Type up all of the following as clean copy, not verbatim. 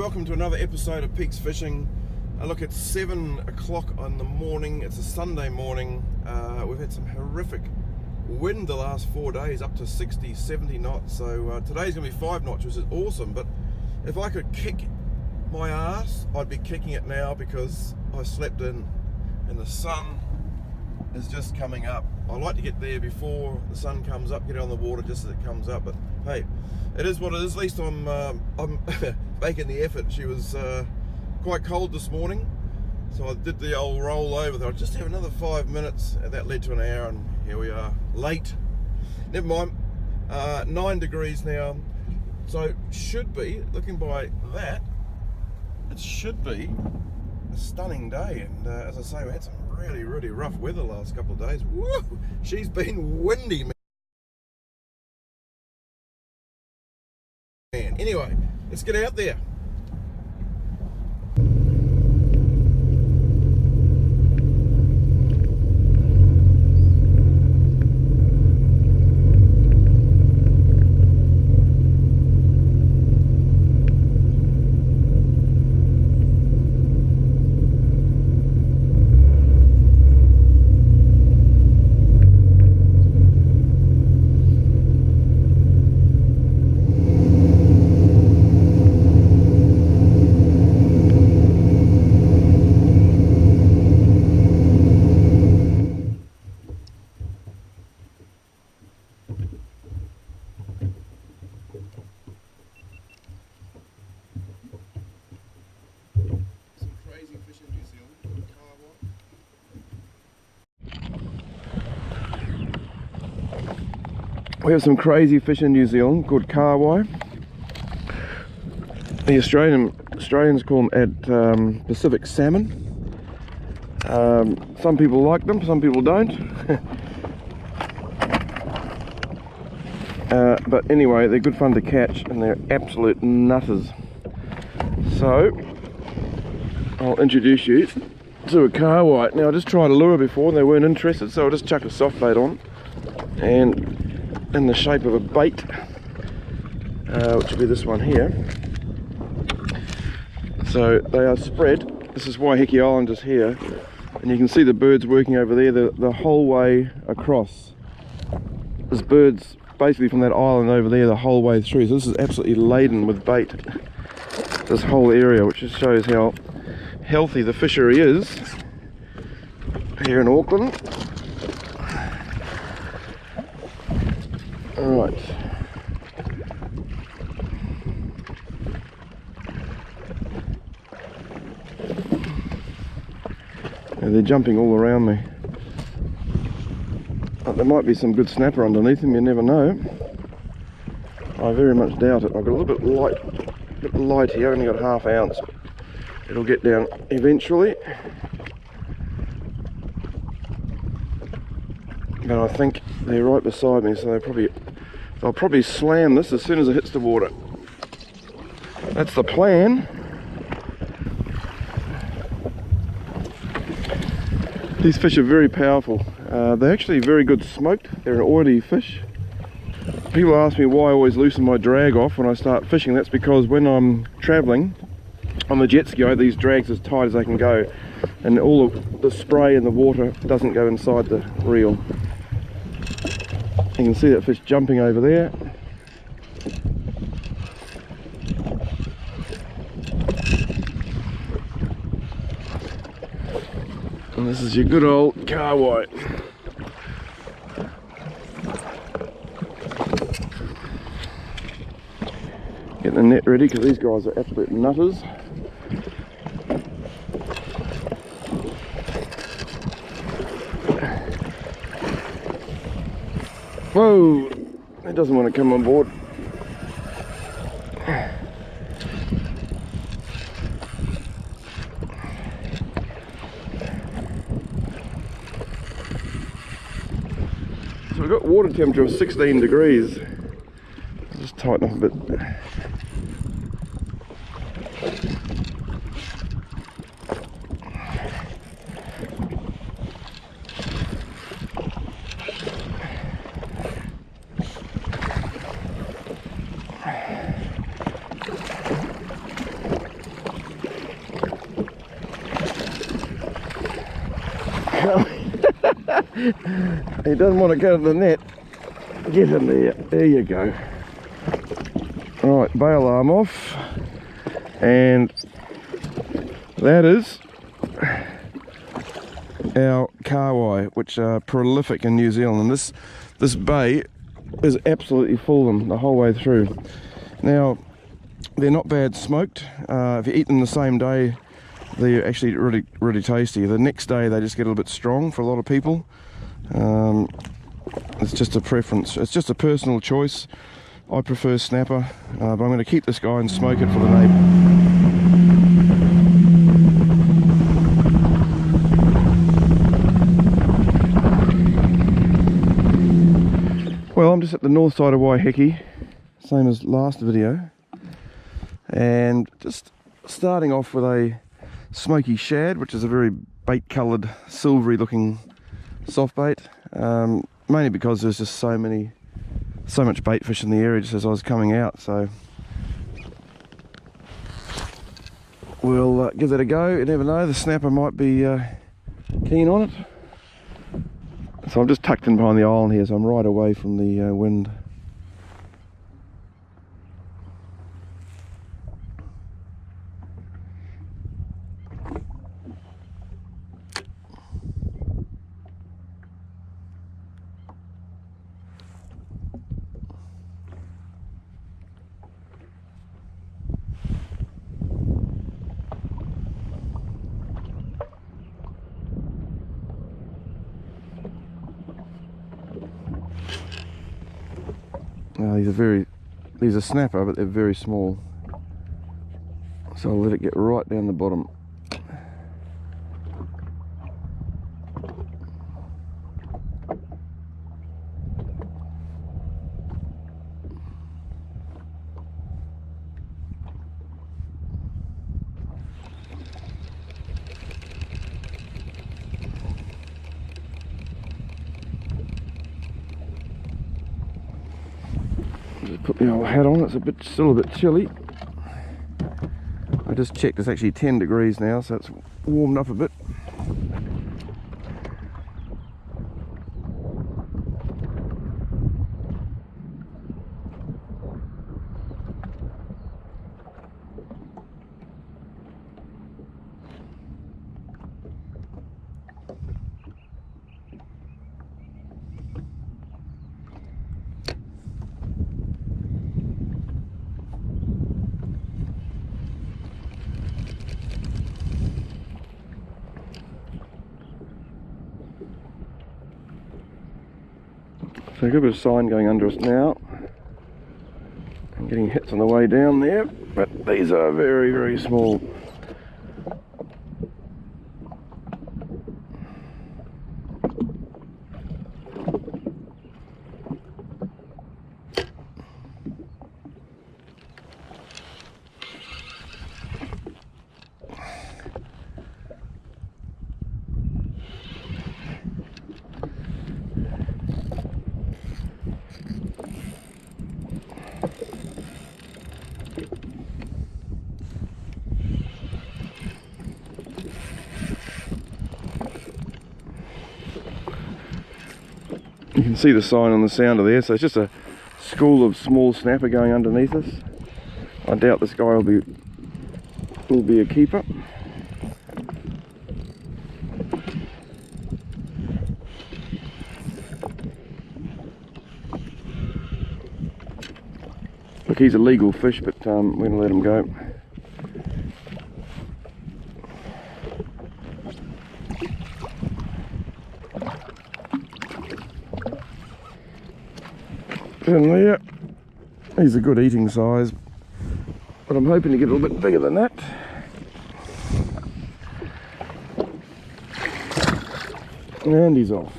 Welcome to another episode of Peeex Fishing. Look, it's 7 o'clock in the morning. It's a Sunday morning. We've had some horrific wind the last 4 days, up to 60, 70 knots. So today's going to be 5 knots, which is awesome. But if I could kick my ass, I'd be kicking it now because I slept in and the sun is just coming up. I like to get there before the sun comes up, get on the water just as it comes up. But hey, it is what it is. At least I'm making the effort. She was quite cold this morning, so I did the old roll over. I'll just have another 5 minutes, and that led to an hour, and here we are, late. Never mind. 9 degrees now, so should be, looking by that, it should be a stunning day. And as I say, we had some really rough weather the last couple of days. Woo! She's been windy, man. Anyway, let's get out there. We have some crazy fish in New Zealand called kahawai. The Australians call them at Pacific salmon. Some people like them, some people don't. But anyway, they're good fun to catch and they're absolute nutters. So I'll introduce you to a kahawai. Now I just tried a lure before and they weren't interested, so I'll just chuck a soft bait on, and in the shape of a bait, which will be this one here. So they are spread. This is Waiheke Island is here, and you can see the birds working over there the whole way across. There's birds basically from that island over there the whole way through, so this is absolutely laden with bait, this whole area, which just shows how healthy the fishery is here in Auckland. Right. And they're jumping all around me. But there might be some good snapper underneath them, you never know. I very much doubt it. I've got a little bit light here, only got ½ ounce. It'll get down eventually. But I think they're right beside me, so they'll probably slam this as soon as it hits the water. That's the plan. These fish are very powerful. They're actually very good smoked. They're an oily fish. People ask me why I always loosen my drag off when I start fishing. That's because when I'm travelling on the jet ski, I have these drags as tight as they can go, and all of the spray in the water doesn't go inside the reel. You can see that fish jumping over there. And this is your good old kahawai. Get the net ready because these guys are absolute nutters. Whoa! It doesn't want to come on board. So we've got water temperature of 16 degrees. I'll just tighten up a bit. He doesn't want to go to the net. Get him there. There you go. Alright, bail arm off. And that is our kawai, which are prolific in New Zealand. And this bay is absolutely full of them the whole way through. Now, they're not bad smoked. If you eat them the same day, they're actually really, really tasty. The next day they just get a little bit strong for a lot of people. It's just a preference. It's just a personal choice. I prefer snapper, but I'm going to keep this guy and smoke it for the neighbour. Well, I'm just at the north side of Waiheke, same as last video, and just starting off with a smoky shad, which is a very bait coloured, silvery looking soft bait, mainly because there's just so much bait fish in the area just as I was coming out. So we'll give that a go. You never know, the snapper might be keen on it. So I'm just tucked in behind the island here, so I'm right away from the wind. These are snapper, but they're very small. So I'll let it get right down the bottom. Just put the old hat on. It's still a bit chilly. I just checked, it's actually 10 degrees now, so it's warmed up a bit. So a good bit of sign going under us now. I'm getting hits on the way down there, but these are very, very small. You can see the sign on the sounder there, so it's just a school of small snapper going underneath us. I doubt this guy will be a keeper. Look, he's a legal fish, but we're going to let him go. In there, he's a good eating size, but I'm hoping to get a little bit bigger than that. And he's off.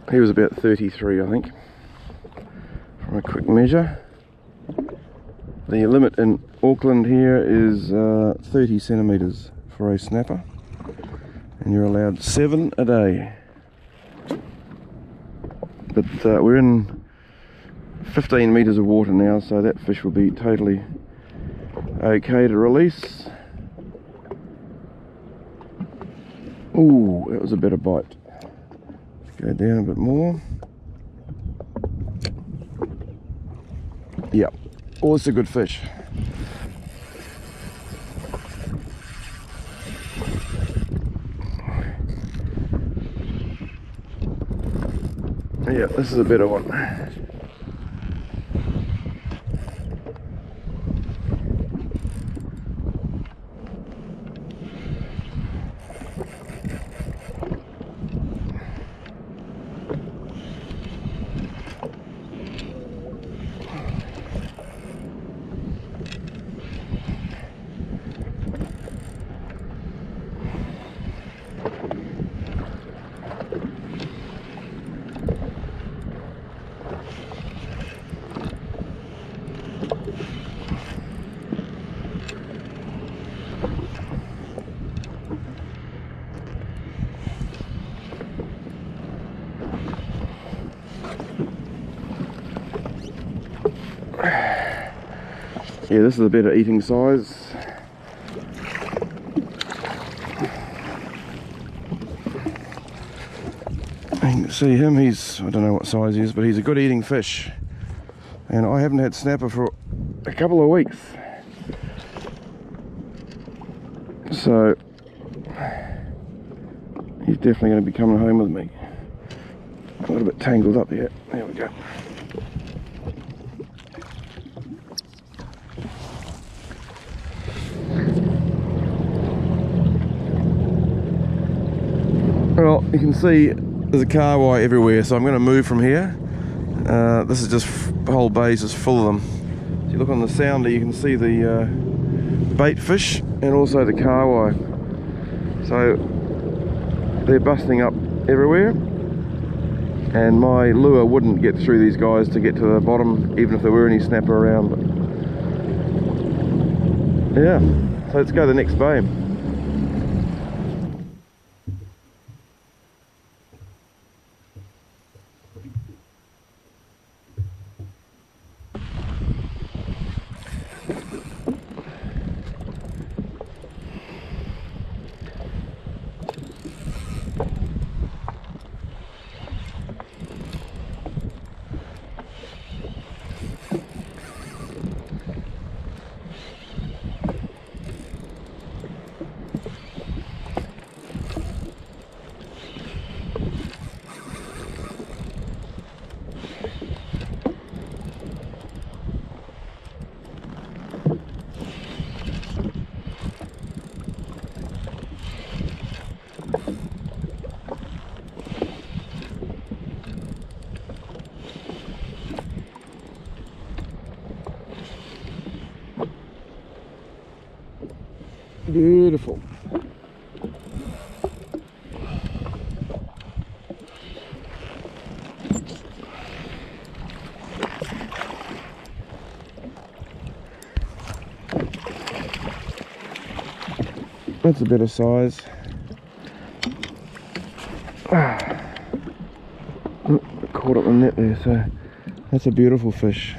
He was about 33, I think, from a quick measure. The limit in Auckland here is 30 centimetres for a snapper, and you're allowed 7 a day. But we're in 15 metres of water now, so that fish will be totally okay to release. Ooh, that was a better bite. Let's go down a bit more. Yep, oh, it's a good fish. Yeah, this is a better one. Yeah, this is a better eating size. You can see him, I don't know what size he is, but he's a good eating fish. And I haven't had snapper for a couple of weeks. So, he's definitely going to be coming home with me. A little bit tangled up here. There we go. Well, you can see there's a car wire everywhere, so I'm going to move from here. This is just, the whole bay is just full of them. If you look on the sounder, you can see the bait fish and also the car wire. So they're busting up everywhere, and my lure wouldn't get through these guys to get to the bottom, even if there were any snapper around. But yeah, so let's go to the next bay. Beautiful. That's a better size. Caught up the net there, so that's a beautiful fish.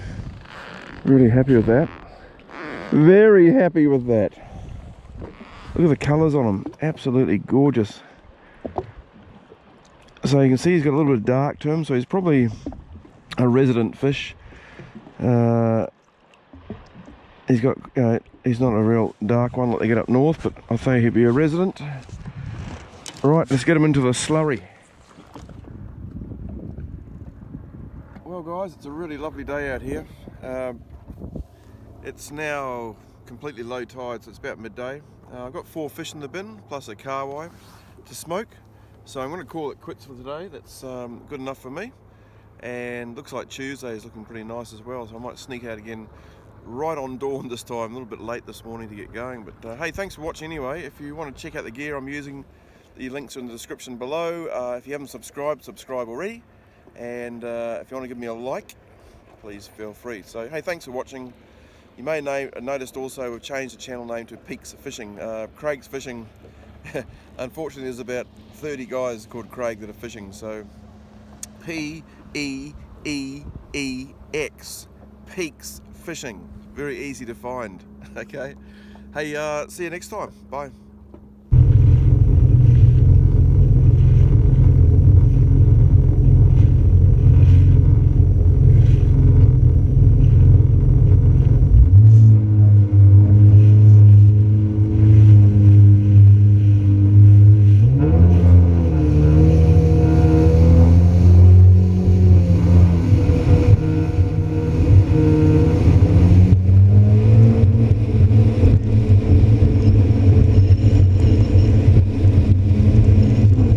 Really happy with that. Very happy with that. Look at the colours on him, absolutely gorgeous. So you can see he's got a little bit of dark to him, so he's probably a resident fish. He's got, he's not a real dark one like they get up north, but I think he'd be a resident. Right, let's get him into the slurry. Well guys, it's a really lovely day out here. It's now completely low tide, so it's about midday. I've got 4 fish in the bin, plus a carwai to smoke. So I'm going to call it quits for today. That's good enough for me. And looks like Tuesday is looking pretty nice as well, so I might sneak out again right on dawn this time. A little bit late this morning to get going, but hey, thanks for watching anyway. If you want to check out the gear I'm using, the links are in the description below. If you haven't subscribed, subscribe already. And if you want to give me a like, please feel free. So hey, thanks for watching. You may have noticed also we've changed the channel name to Peeex Fishing. Craig's fishing. Unfortunately, there's about 30 guys called Craig that are fishing. So Peeex Peeex. Peeex Fishing. Very easy to find. Okay. Hey, see you next time. Bye.